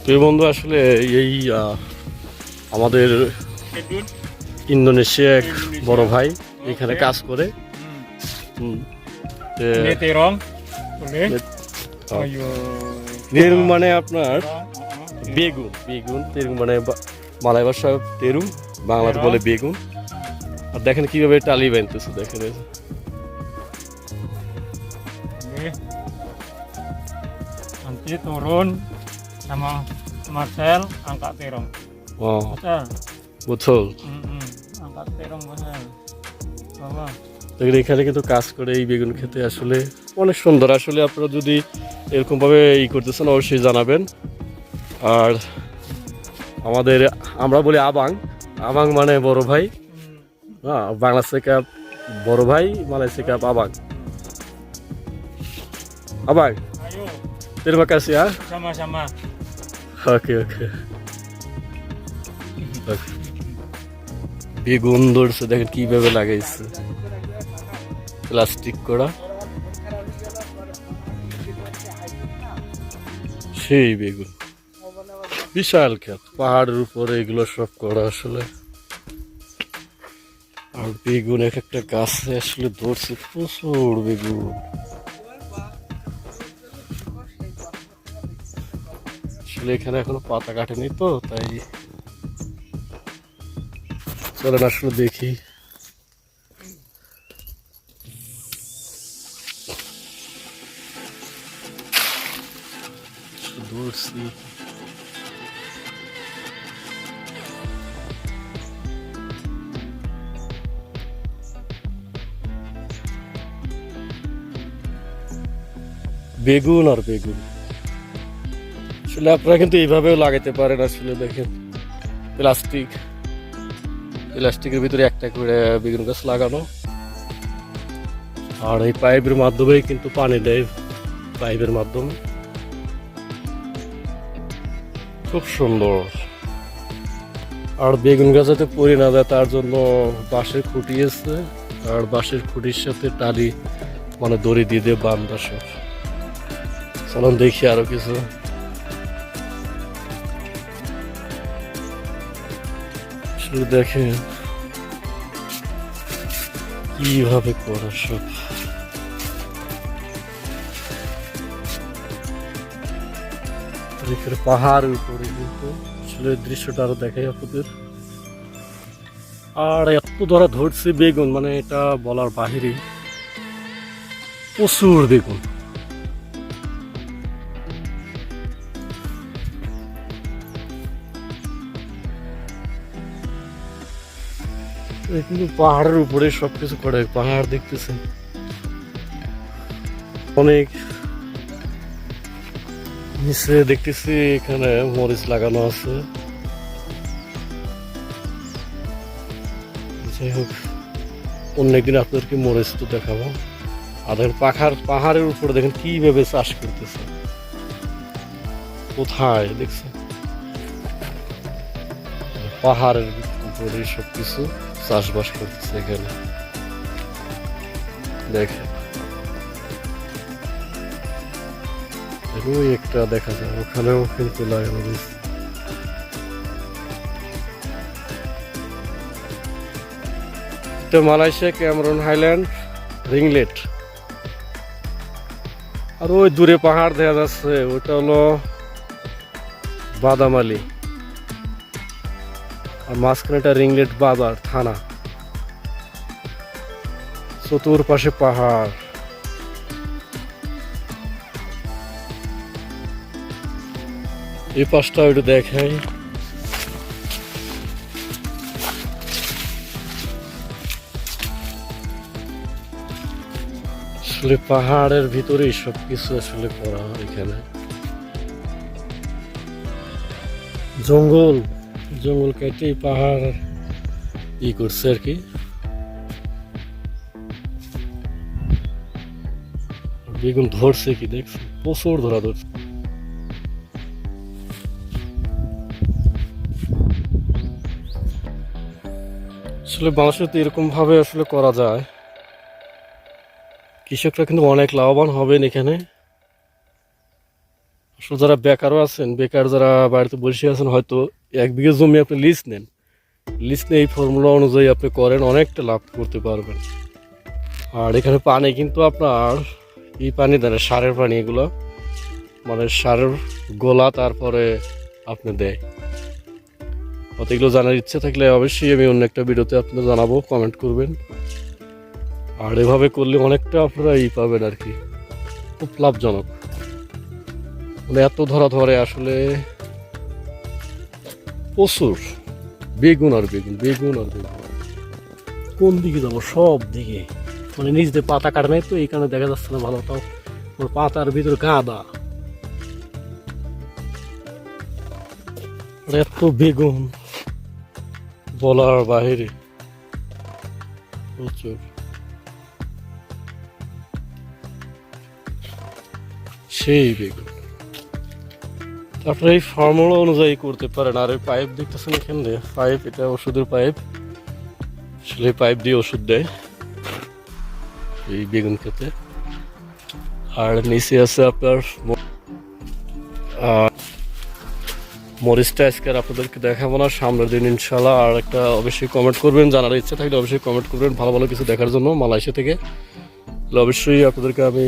তো বন্ধু আসলে এই আমাদের ইন্দোনেশিয়া এক বড় ভাই এখানে কাজ করে। terong তেরুং মানে আপনার বেগুন, বেগুন তেরুং মানে মালয় ভাষায় তেরুং, বাংলাতে বলে বেগুন। আর দেখেন কিভাবে টালি বানতেছে, দেখেন nanti turun sama Marcel angkat terong. Marcel. বুঝল। Angkat terong Marcel. Bawa. দেখেন এখানে কিন্তু কাজ করে এই বেগুন খেতে আসলে অনেক সুন্দর। আসলে আপনারা যদি এরকম ভাবে করতেছেন অবশ্যই জানাবেন। আর আমাদের আমরা বলি আবাং, আবাং মানে বড় ভাই, হ্যাঁ বাংলা থেকে বড় ভাই, মালয় থেকে আবাং। আবাং Ayo terima kasih ya. sama-sama. ওকে ওকে। বেগুন ধরছে, দেখেন কিভাবে লাগাইছে, প্লাস্টিক করা, সেই বেগুন বিশাল ক্ষেত, পাহাড়ের উপরে এগুলো সব করা আসলে। আর বেগুন এক একটা গাছে আসলে ধরছে প্রচুর বেগুন। আসলে এখানে এখনো পাতা কাটেনি তো, তাই চলেন আসলে দেখি। ধরছি বেগুন আর বেগুন। আসলে আপনারা কিন্তু এইভাবেও লাগাইতে পারেন। আসলে দেখেন প্লাস্টিকের ভিতরে একটা করে বেগুন গাছ লাগানো, আর এই পাইপের মাধ্যমেই কিন্তু পানি দেয়, পাইপের মাধ্যমে খুব সুন্দর। আর বেগুন গাছ যাতে পড়ে না যায় তার জন্য বাঁশের খুঁটি আছে, আর বাঁশের খুঁটির সাথে টালি মানে দড়ি দিয়ে দিয়ে বান্ধা সব। চলুন দেখি আরো কিছু। আসলে দেখেন কিভাবে করা সব। পাহাড়ের উপরে কিন্তু আসলে দৃশ্যটা আরো দেখাই আপনাদের। আর এত ধরা ধরছে বেগুন, মানে এটা বলার বাহিরে, প্রচুর বেগুন। কিন্তু পাহাড়ের উপরে সবকিছু করে, পাহাড় দেখতেছেন অনেক নিচে দেখতেছি এখানে মরিচ লাগানো আছে। যাই হোক, অন্য একদিন আপনাদেরকে মরিচ তো দেখাবো। আর দেখেন পাহাড়ের উপরে দেখেন কিভাবে চাষ করতেছে, কোথায় দেখছেন, পাহাড়ের উপরে সবকিছু চাষবাস করতেছে এখানে দেখেন। ওই একটা দেখা যায়, ওখানেও কিন্তু লাগানো রয়েছে। এটা মালয়েশিয়া ক্যামেরন হাইল্যান্ড রিংলেট। আর ওই দূরে পাহাড় দেখা যাচ্ছে, ওটা হলো বাদামালি। আর মাঝখানে একটা রিংলেট বাজার থানা, চতুর্পাশে পাহাড়। এই পাশটা একটু দেখাই। আসলে পাহাড়ের ভিতরেই সবকিছু আসলে করা এখানে। জঙ্গল কেটে পাহাড় করছে আর কি। বেগুন ধরছে কি দেখছি, প্রচুর ধরা ধরছে। আসলে বাংলাদেশে তো এরকম ভাবে আসলে করা যায়, কৃষকরা কিন্তু অনেক লাভবান হবেন এখানে। আসলে যারা বেকারও আছেন, বেকার যারা বাড়িতে বসে আছেন, হয়তো 1 বিঘা জমি আপনি লিজ নেন, লিজ নিয়ে এই ফর্মুলা অনুযায়ী আপনি করেন, অনেকটা লাভ করতে পারবেন। আর এখানে পানি কিন্তু আপনার এই পানি দেয় না, সারের পানি, এগুলো মানে সারের গোলা তারপরে আপনি দেয়। অত এগুলো জানার ইচ্ছে থাকলে অবশ্যই আমি অন্য একটা ভিডিওতে আপনাদের জানাবো, কমেন্ট করবেন। আর এভাবে করলে অনেকটা আপনারা পাবেন আর কি, খুব লাভজনক। মানে এত ধরে আসলে প্রচুর বেগুন আর বেগুন, বেগুন আর বেগুন। কোন দিকে যাবো? সব দিকে, মানে নিজ দিয়ে পাতা কাটে নাই তো এই কারণে দেখা যাচ্ছে না ভালো। তাও পাতার ভিতরে গাদা, এত বেগুন বলার বাহিরে, প্রচুর। সেই বেগুন তারপরে এই ফর্মুলা অনুযায়ী করতে পারেন। আর এই পাইপ দেখতেছেন এখানে, পাইপ, এটা ওষুধের পাইপ, আসলে পাইপ দিয়ে ওষুধ দেয় এই বেগুন খেতে। আর নিচে আছে আপনার মরিচটা আজকে আর আপনাদেরকে দেখাবো না, সামনের দিন ইনশাল্লাহ। আর একটা অবশ্যই কমেন্ট করবেন, জানার ইচ্ছা থাকলে অবশ্যই কমেন্ট করবেন ভালো ভালো কিছু দেখার জন্য মালয়েশিয়া থেকে। অবশ্যই আপনাদেরকে আমি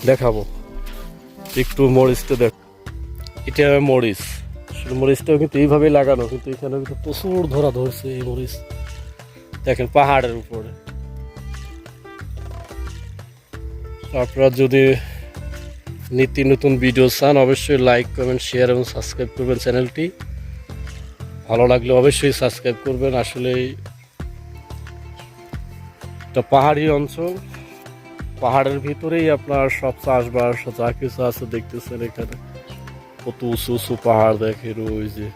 দেখাবো। একটু মরিচটা দেখ, এটা মরিচ, আসলে মরিচটাও কিন্তু এইভাবেই লাগানো, কিন্তু এখানে কিন্তু প্রচুর ধরছে এই মরিচ, দেখেন পাহাড়ের উপরে। আপনারা যদি নিত্য নতুন ভিডিও চান অবশ্যই লাইক, কমেন্ট, শেয়ার এবং সাবস্ক্রাইব করবেন চ্যানেলটি। ভালো লাগলে অবশ্যই সাবস্ক্রাইব করবেন। আসলে এটা পাহাড়ি অঞ্চল, পাহাড়ের ভিতরেই আপনার সব চাষবাস যা কিছু আছে দেখতেছেন। এখানে কত উঁচু উঁচু পাহাড় দেখেন, ওই যে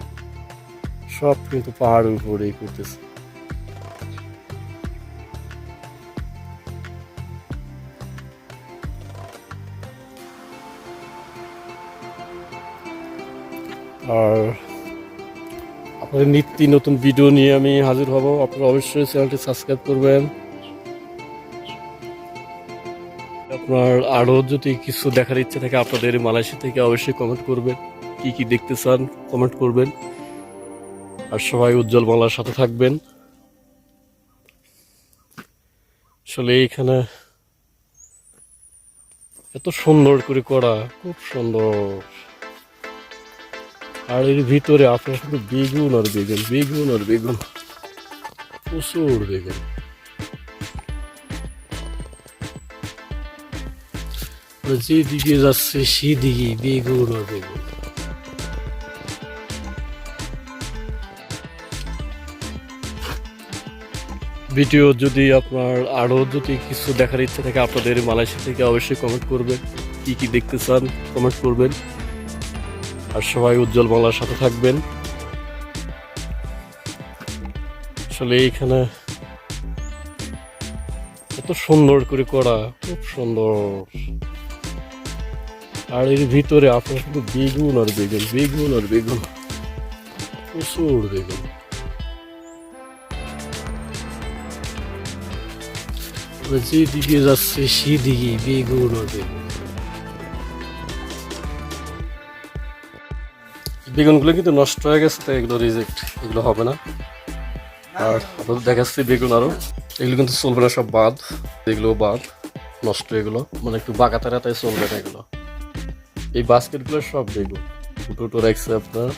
সব কিন্তু পাহাড়ের উপরেই করতেছে। আর আপনাদের নিত্য নতুন ভিডিও নিয়ে আমি হাজির হব, আপনারা অবশ্যই চ্যানেলটি সাবস্ক্রাইব করবেন। আপনার আরও যদি কিছু দেখার ইচ্ছে থাকে আপনাদের মালয়েশিয়া থেকে অবশ্যই কমেন্ট করবেন, কি কি দেখতে চান কমেন্ট করবেন। আর সবাই উজ্জ্বল বাংলার সাথে থাকবেন। আসলে এইখানে এত সুন্দর করে করা, খুব সুন্দর। আর এর ভিতরে আপনার শুধু বেগুন আর বেগুন, বেগুন আর বেগুন, প্রচুর বেগুন। যেদিকে যাচ্ছে সেদিকে বেগুন আর বেগুন। ভিডিও যদি আপনার আরও যদি কিছু দেখার ইচ্ছে থাকে আপনাদের মালয়েশিয়া থেকে অবশ্যই কমেন্ট করবেন, কি কি দেখতে চান কমেন্ট করবেন। আর সবাই উজ্জ্বল বাংলার সাথে থাকবেন। আসলে এইখানে এত সুন্দর করে করা, খুব সুন্দর। আর এর ভিতরে আপনার শুধু বেগুন আর বেগুন, বেগুন আর বেগুন, প্রচুর বেগুন। যেদিকে যাচ্ছে সেদিকে বেগুন আর বেগুন। বেগুনগুলো কিন্তু নষ্ট হয়ে গেছে, তাই এগুলো রিজেক্ট, এগুলো হবে না। আর আপনাদের দেখাচ্ছি বেগুন আরো, এগুলো কিন্তু চলবে না, সব বাদ, এগুলো বাদ, নষ্ট, এগুলো মানে একটু বাঁকাতারা, তাই চলবে না এগুলো। এই বাস্কেটগুলো সব বেগুন, দুটো রাখছে আপনার।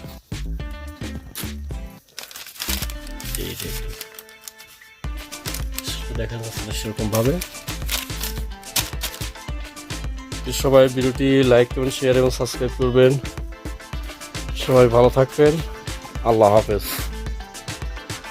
এই দেখা যাচ্ছে না সেরকম ভাবে। সবাই ভিডিওটি লাইক করবেন, শেয়ার এবং সাবস্ক্রাইব করবেন। সবাই ভালো থাকবেন, আল্লাহ হাফেজ।